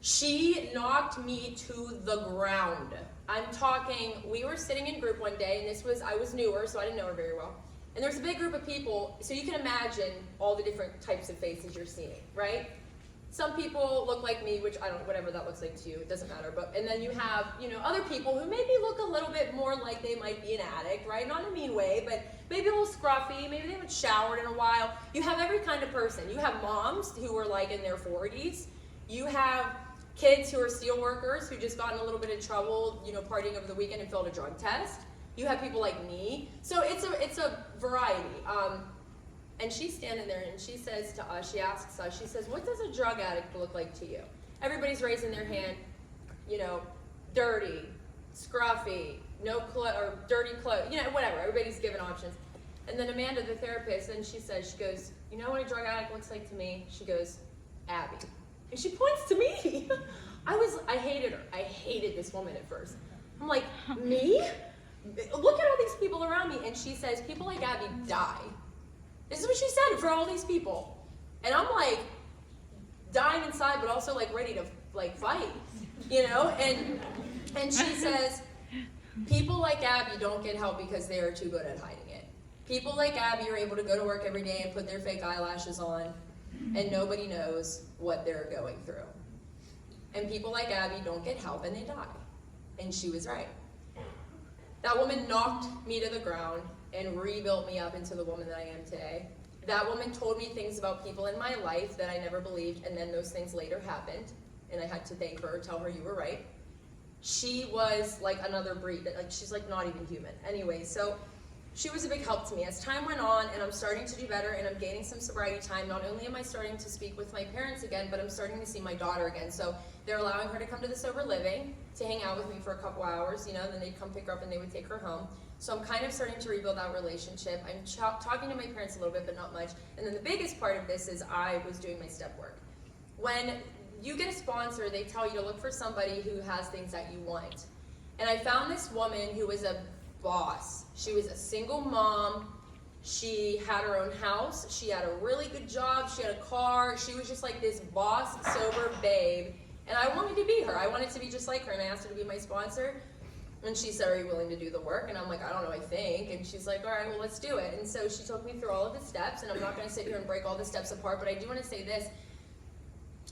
She knocked me to the ground. I'm talking, we were sitting in group one day, and I was newer, so I didn't know her very well. And there's a big group of people, so you can imagine all the different types of faces you're seeing, right? Some people look like me, which I don't know, whatever that looks like to you, it doesn't matter. And then you have, other people who maybe look a little bit more like they might be an addict, right? Not in a mean way, but maybe a little scruffy, maybe they haven't showered in a while. You have every kind of person. You have moms who are like in their 40s. You have kids who are steel workers who just got in a little bit of trouble, partying over the weekend and failed a drug test. You have people like me. So it's a variety. And she's standing there and she says to us, she asks us, she says, what does a drug addict look like to you? Everybody's raising their hand, dirty, scruffy, no clothes, or dirty clothes, whatever. Everybody's given options. And then Amanda, the therapist, then she goes, you know what a drug addict looks like to me? She goes, Abby. And she points to me. I hated her. I hated this woman at first. I'm like, me? Look at all these people around me. And she says, people like Abby die. This is what she said for all these people. And I'm like dying inside, but also like ready to like fight, you know? And she says, people like Abby don't get help because they are too good at hiding it. People like Abby are able to go to work every day and put their fake eyelashes on, and nobody knows what they're going through. And people like Abby don't get help and they die. And she was right. That woman knocked me to the ground and rebuilt me up into the woman that I am today. That woman told me things about people in my life that I never believed, and then those things later happened, and I had to thank her, tell her you were right. She was like another breed, like she's like not even human. Anyway, so she was a big help to me. As time went on and I'm starting to do better and I'm gaining some sobriety time, not only am I starting to speak with my parents again, but I'm starting to see my daughter again. So they're allowing her to come to the sober living, to hang out with me for a couple hours, you know, then they'd come pick her up and they would take her home. So I'm kind of starting to rebuild that relationship. I'm talking to my parents a little bit, but not much. And then the biggest part of this is I was doing my step work. When you get a sponsor, they tell you to look for somebody who has things that you want. And I found this woman who was a boss. She was a single mom. She had her own house. She had a really good job. She had a car. She was just like this boss, sober babe. And I wanted to be her. I wanted to be just like her. And I asked her to be my sponsor. And she said, are you willing to do the work? And I'm like, I don't know, I think. And she's like, all right, well, let's do it. And so she took me through all of the steps. And I'm not going to sit here and break all the steps apart, but I do want to say this.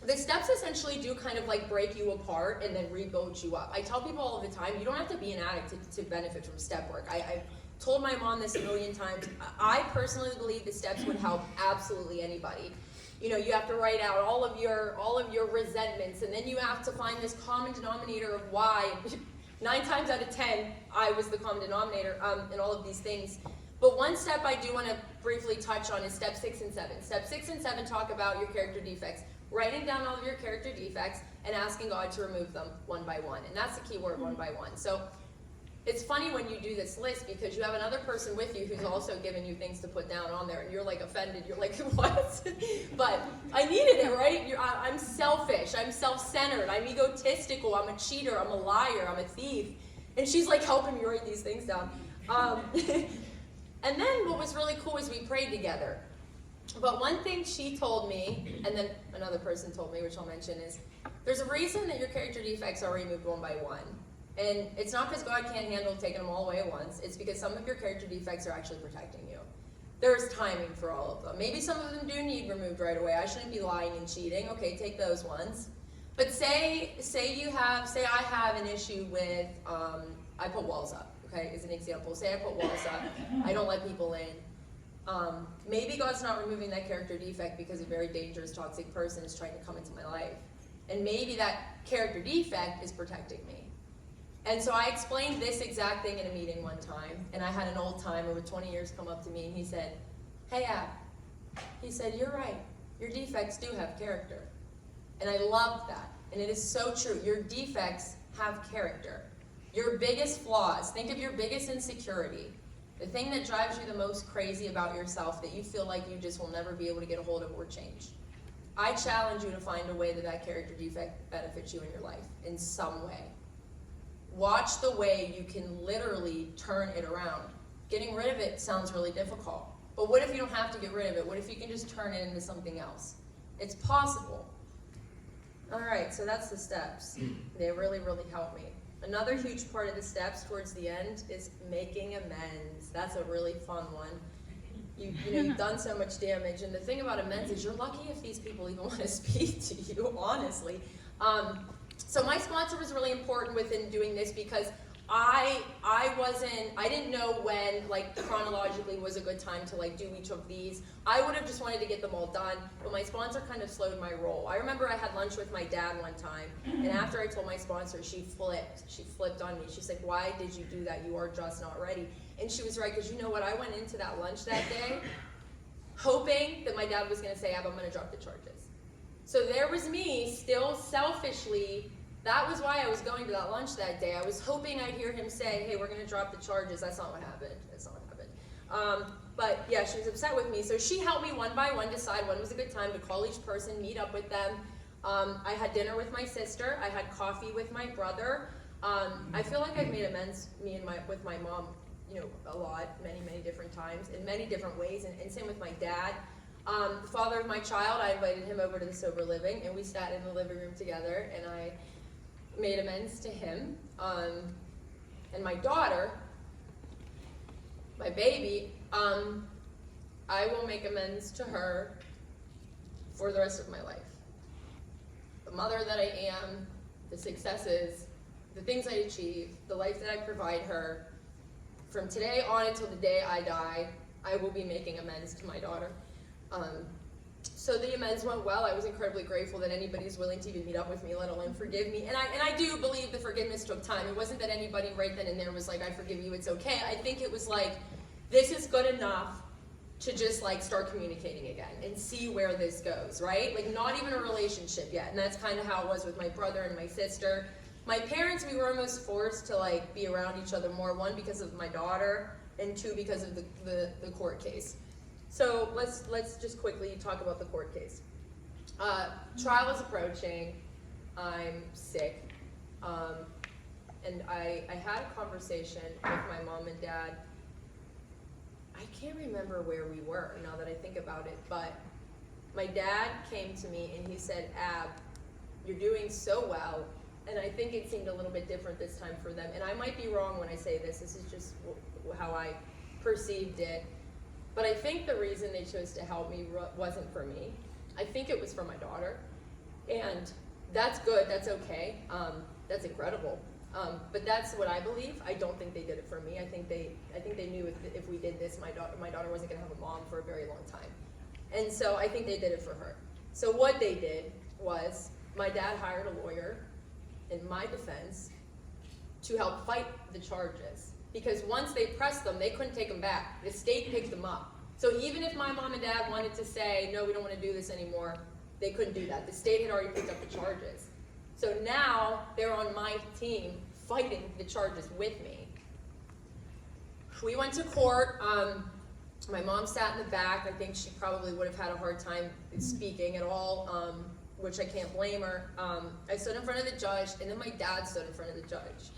The steps essentially do kind of like break you apart and then rebuild you up. I tell people all the time, you don't have to be an addict to benefit from step work. I've told my mom this a million times. I personally believe the steps would help absolutely anybody. You know, you have to write out all of your resentments, and then you have to find this common denominator of why. 9 times out of 10, I was the common denominator in all of these things. But one step I do want to briefly touch on is step 6 and 7. Step 6 and 7 talk about your character defects. Writing down all of your character defects and asking God to remove them one by one. And that's the key word, one by one. So it's funny when you do this list because you have another person with you who's also giving you things to put down on there, and you're like offended. You're like, what? But I needed it, right? I'm selfish. I'm self-centered. I'm egotistical. I'm a cheater. I'm a liar. I'm a thief. And she's like helping me write these things down. And then what was really cool is we prayed together. But one thing she told me, and then another person told me, which I'll mention, is there's a reason that your character defects are removed one by one. And it's not because God can't handle taking them all away at once. It's because some of your character defects are actually protecting you. There's timing for all of them. Maybe some of them do need removed right away. I shouldn't be lying and cheating. Okay, take those ones. But say I have an issue with, I put walls up, okay, as an example. Say I put walls up. I don't let people in. Maybe God's not removing that character defect because a very dangerous, toxic person is trying to come into my life. And maybe that character defect is protecting me. And so I explained this exact thing in a meeting one time, and I had an old timer with 20 years come up to me, and he said, hey, Ab, he said, you're right. Your defects do have character. And I loved that. And it is so true. Your defects have character. Your biggest flaws, think of your biggest insecurity. The thing that drives you the most crazy about yourself that you feel like you just will never be able to get a hold of or change. I challenge you to find a way that that character defect benefits you in your life in some way. Watch the way you can literally turn it around. Getting rid of it sounds really difficult. But what if you don't have to get rid of it? What if you can just turn it into something else? It's possible. All right, so that's the steps. They really, really help me. Another huge part of the steps towards the end is making amends. That's a really fun one. You know, you've done so much damage, and the thing about amends is you're lucky if these people even want to speak to you, honestly. So my sponsor was really important within doing this because I didn't know when, like, chronologically was a good time to, like, do each of these. I would have just wanted to get them all done, but my sponsor kind of slowed my roll. I remember I had lunch with my dad one time, and after I told my sponsor, she flipped on me. She's like, why did you do that? You are just not ready. And she was right, because you know what? I went into that lunch that day hoping that my dad was going to say, Ab, I'm going to drop the charges. So there was me, still selfishly. That was why I was going to that lunch that day. I was hoping I'd hear him say, hey, we're going to drop the charges. That's not what happened. That's not what happened. But yeah, she was upset with me. So she helped me one by one decide when was a good time to call each person, meet up with them. I had dinner with my sister. I had coffee with my brother. I feel like I've made amends, with my mom, you know, a lot, many, many different times, in many different ways, and same with my dad. The father of my child, I invited him over to the sober living, and we sat in the living room together, and I made amends to him. And my daughter, my baby, I will make amends to her for the rest of my life. The mother that I am, the successes, the things I achieve, the life that I provide her, from today on until the day I die, I will be making amends to my daughter. So the amends went well. I was incredibly grateful that anybody's willing to even meet up with me, let alone forgive me. And I do believe the forgiveness took time. It wasn't that anybody right then and there was like, I forgive you, it's okay. I think it was like, this is good enough to just like start communicating again and see where this goes, right? Like not even a relationship yet. And that's kind of how it was with my brother and my sister. My parents, we were almost forced to like be around each other more, one because of my daughter, and two because of the court case. So let's just quickly talk about the court case. Trial is approaching. I'm sick. And I had a conversation with my mom and dad. I can't remember where we were now that I think about it, but my dad came to me and he said, Ab, you're doing so well. And I think it seemed a little bit different this time for them. And I might be wrong when I say this. This is just how I perceived it. But I think the reason they chose to help me wasn't for me. I think it was for my daughter. And that's good. That's okay. That's incredible. But that's what I believe. I don't think they did it for me. I think they knew if we did this, my daughter wasn't going to have a mom for a very long time. And so I think they did it for her. So what they did was my dad hired a lawyer in my defense to help fight the charges. Because once they pressed them, they couldn't take them back. The state picked them up. So even if my mom and dad wanted to say, no, we don't want to do this anymore, they couldn't do that. The state had already picked up the charges. So now they're on my team fighting the charges with me. We went to court. My mom sat in the back. I think she probably would have had a hard time speaking at all, which I can't blame her. I stood in front of the judge, and then my dad stood in front of the judge.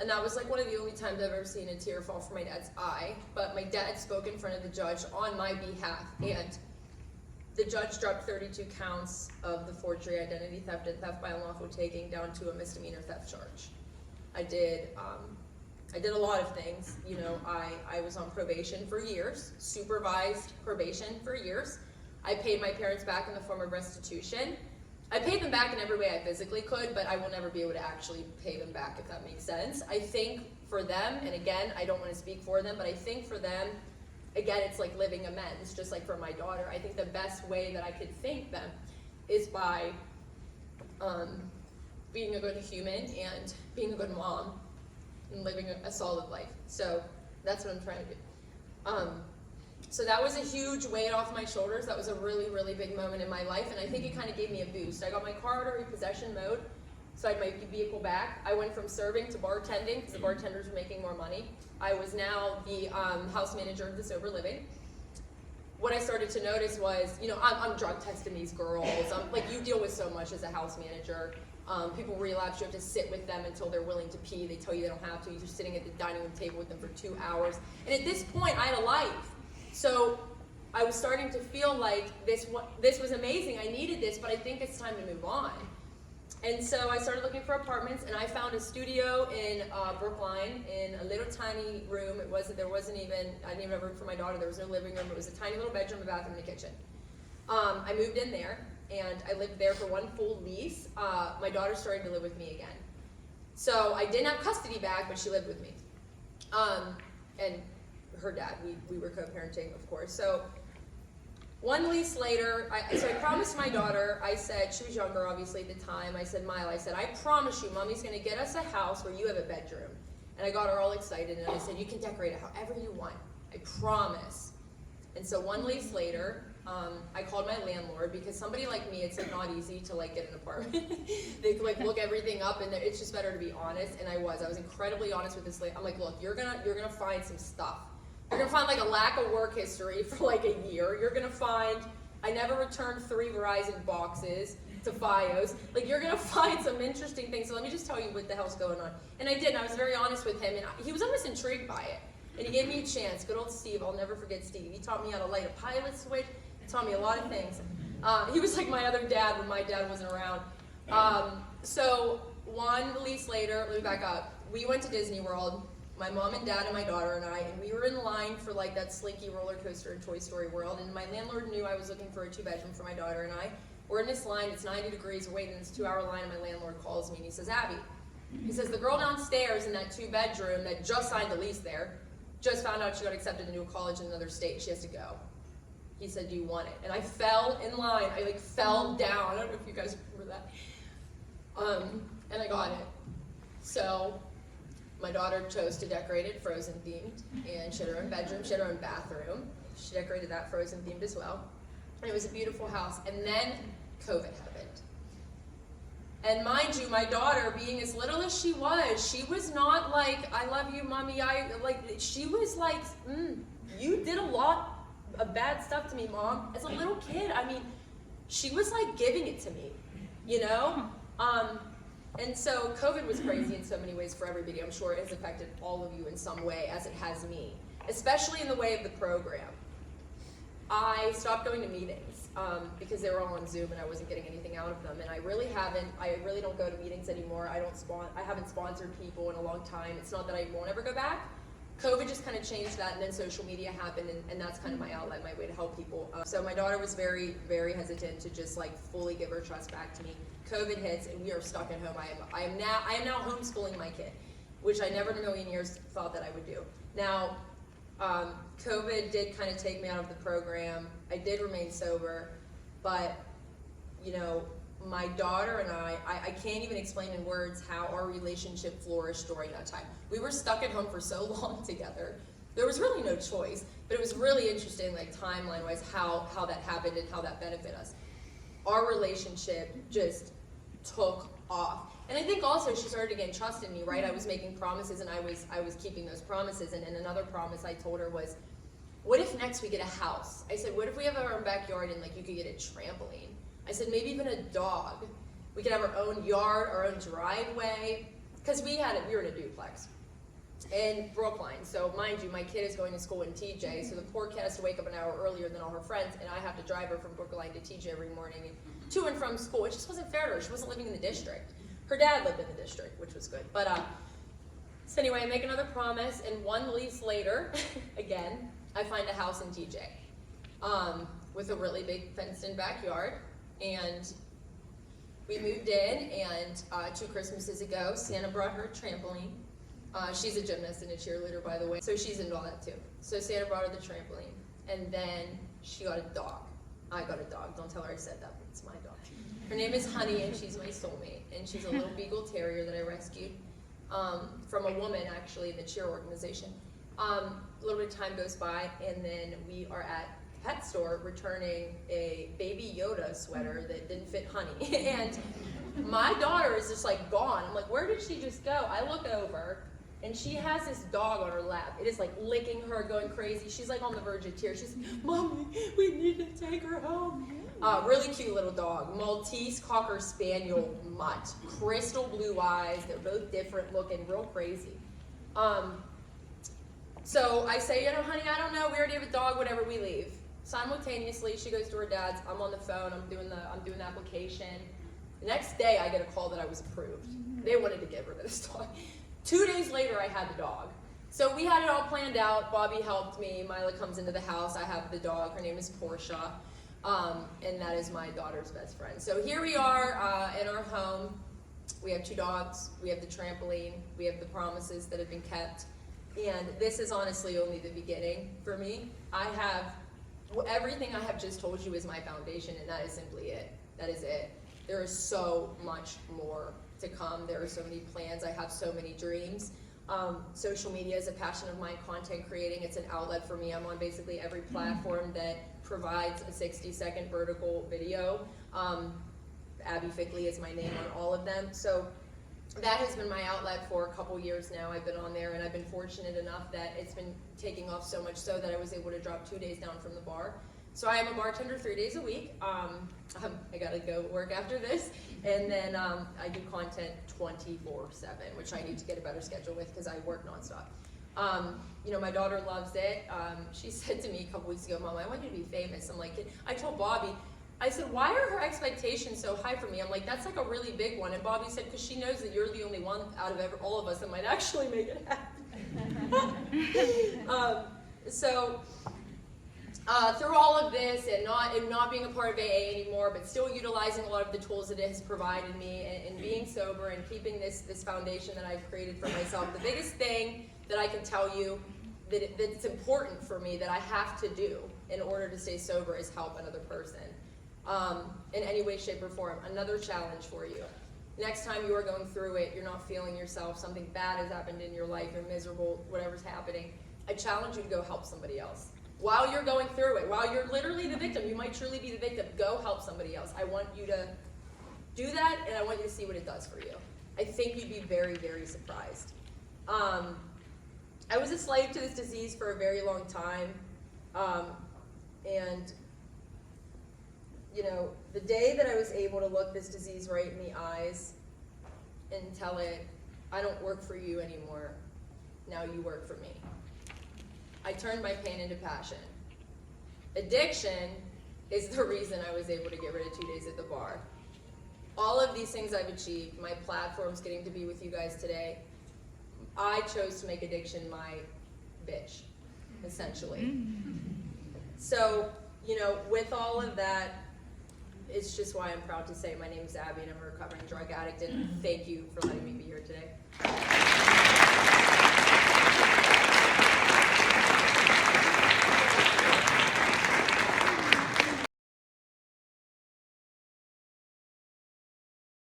And that was like one of the only times I've ever seen a tear fall from my dad's eye. But my dad spoke in front of the judge on my behalf, and the judge dropped 32 counts of the forgery, identity theft, and theft by unlawful taking down to a misdemeanor theft charge. I did a lot of things. You know, I was on probation for years, supervised probation for years. I paid my parents back in the form of restitution. I paid them back in every way I physically could, but I will never be able to actually pay them back, if that makes sense. I think for them, and again, I don't want to speak for them, but I think for them, again, it's like living amends, just like for my daughter. I think the best way that I could thank them is by being a good human and being a good mom and living a solid life. So that's what I'm trying to do. So that was a huge weight off my shoulders. That was a really, really big moment in my life, and I think it kind of gave me a boost. I got my car out of repossession mode, so I had my vehicle back. I went from serving to bartending because the bartenders were making more money. I was now the house manager of the sober living. What I started to notice was, you know, I'm drug testing these girls. Like, you deal with so much as a house manager. People relapse, you have to sit with them until they're willing to pee. They tell you they don't have to. You're sitting at the dining room table with them for 2 hours. And at this point, I had a life. So I was starting to feel like this was amazing. I needed this, but I think it's time to move on. And so I started looking for apartments, and I found a studio in Brookline in a little tiny room. I didn't even have room for my daughter. There was no living room. It was a tiny little bedroom, a bathroom, and a kitchen. I moved in there, and I lived there for one full lease. My daughter started to live with me again. So I didn't have custody back, but she lived with me. And her dad, we were co-parenting, of course. So one lease later, I promised my daughter, I said, she was younger obviously at the time, I said, Mile, I promise you, Mommy's gonna get us a house where you have a bedroom. And I got her all excited, and I said, you can decorate it however you want, I promise. And so one lease later, I called my landlord, because somebody like me, it's like not easy to like get an apartment. They like look everything up, and it's just better to be honest, and I was incredibly honest with this lady. I'm like, look, you're gonna find some stuff. You're gonna find like a lack of work history for like a year. You're gonna find, I never returned 3 Verizon boxes to Fios. Like, you're gonna find some interesting things. So let me just tell you what the hell's going on. And I did, and I was very honest with him, and he was almost intrigued by it. And he gave me a chance. Good old Steve, I'll never forget Steve. He taught me how to light a pilot switch, taught me a lot of things. He was like my other dad when my dad wasn't around. So one release later, let me back up. We went to Disney World, my mom and dad and my daughter and I, and we were in line for like that Slinky roller coaster in Toy Story World, and my landlord knew I was looking for a 2-bedroom for my daughter and I. We're in this line, it's 90 degrees, we're waiting in this 2-hour line, and my landlord calls me and he says, Abby, he says, the girl downstairs in that 2-bedroom that just signed the lease there, just found out she got accepted into a college in another state, she has to go. He said, do you want it? And I fell in line, I like fell down, I don't know if you guys remember that. And I got it. So, my daughter chose to decorate it Frozen themed, and she had her own bedroom, she had her own bathroom. She decorated that Frozen themed as well. And it was a beautiful house. And then COVID happened. And mind you, my daughter, being as little as she was not like, I love you, mommy, she was like, you did a lot of bad stuff to me, mom. As a little kid, I mean, she was like giving it to me, you know? And so COVID was crazy in so many ways for everybody. I'm sure it has affected all of you in some way, as it has me, especially in the way of the program. I stopped going to meetings because they were all on Zoom and I wasn't getting anything out of them. And I really don't go to meetings anymore. I haven't sponsored people in a long time. It's not that I won't ever go back. COVID just kind of changed that, and then social media happened, and that's kind of my outlet, my way to help people. So my daughter was very, very hesitant to just like fully give her trust back to me. COVID hits, and we are stuck at home. I am now homeschooling my kid, which I never in a million years thought that I would do. Now, COVID did kind of take me out of the program. I did remain sober, but you know, my daughter and I can't even explain in words how our relationship flourished during that time. We were stuck at home for so long together. There was really no choice, but it was really interesting, like timeline-wise, how that happened and how that benefited us. Our relationship just took off. And I think also she started to gain trust in me, right? I was making promises and I was keeping those promises. And another promise I told her was, what if next we get a house? I said, what if we have our own backyard and like you could get a trampoline? I said, maybe even a dog. We could have our own yard, our own driveway. Because we were in a duplex in Brookline. So mind you, my kid is going to school in TJ, so the poor kid has to wake up an hour earlier than all her friends, and I have to drive her from Brookline to TJ every morning and to and from school. It just wasn't fair to her. She wasn't living in the district. Her dad lived in the district, which was good. But so anyway, I make another promise, and one lease later, again, I find a house in TJ with a really big fenced-in backyard. And we moved in, and 2 Christmases ago, Santa brought her a trampoline. She's a gymnast and a cheerleader, by the way, so she's into all that too. So Santa brought her the trampoline, and then she got a dog. I got a dog. Don't tell her I said that, but it's my dog. Her name is Honey, and she's my soulmate, and she's a little beagle terrier that I rescued from a woman, actually, in the cheer organization. A little bit of time goes by, and then we are at pet store returning a Baby Yoda sweater that didn't fit Honey. And my daughter is just like gone. I'm like, where did she just go? I look over and she has this dog on her lap. It is like licking her, going crazy. She's like on the verge of tears. She's, Mommy, we need to take her home. Really cute little dog. Maltese Cocker Spaniel mutt. Crystal blue eyes. They're both different looking, real crazy. So I say, you know, honey, I don't know. We already have a dog, whatever, we leave. Simultaneously, she goes to her dad's. I'm on the phone. I'm doing the application. The next day, I get a call that I was approved. They wanted to get rid of this dog. 2 days later, I had the dog. So we had it all planned out. Bobby helped me. Mila comes into the house. I have the dog. Her name is Portia, and that is my daughter's best friend. So here we are in our home. We have 2 dogs. We have the trampoline. We have the promises that have been kept. And this is honestly only the beginning for me. Everything I have just told you is my foundation, and that is simply it. That is it. There is so much more to come. There are so many plans. I have so many dreams. Social media is a passion of mine. Content creating, it's an outlet for me. I'm on basically every platform that provides a 60-second vertical video. Abby Fickley is my name on all of them. So that has been my outlet for a couple years now. I've been on there, and I've been fortunate enough that it's been taking off so much so that I was able to drop 2 days down from the bar. So I am a bartender 3 days a week. I gotta go work after this, and then I do content 24/7, which I need to get a better schedule with because I work nonstop. You know, my daughter loves it. She said to me a couple weeks ago, Mom, I want you to be famous. I'm like, I told Bobby, I said, why are her expectations so high for me? I'm like, that's like a really big one. And Bobby said, because she knows that you're the only one out of all of us that might actually make it happen. Through all of this and not being a part of AA anymore, but still utilizing a lot of the tools that it has provided me, and being sober and keeping this foundation that I've created for myself, the biggest thing that I can tell you that's important for me that I have to do in order to stay sober is help another person in any way, shape, or form. Another challenge for you. Next time you are going through it, you're not feeling yourself, something bad has happened in your life, you're miserable, whatever's happening, I challenge you to go help somebody else. While you're going through it, while you're literally the victim, you might truly be the victim, go help somebody else. I want you to do that, and I want you to see what it does for you. I think you'd be very, very surprised. I was a slave to this disease for a very long time, and you know, the day that I was able to look this disease right in the eyes and tell it, I don't work for you anymore, now you work for me. I turned my pain into passion. Addiction is the reason I was able to get rid of 2 days at the bar. All of these things I've achieved, my platforms, getting to be with you guys today, I chose to make addiction my bitch, essentially. So, you know, with all of that, it's just why I'm proud to say my name is Abby and I'm a recovering drug addict, and thank you for letting me be here today.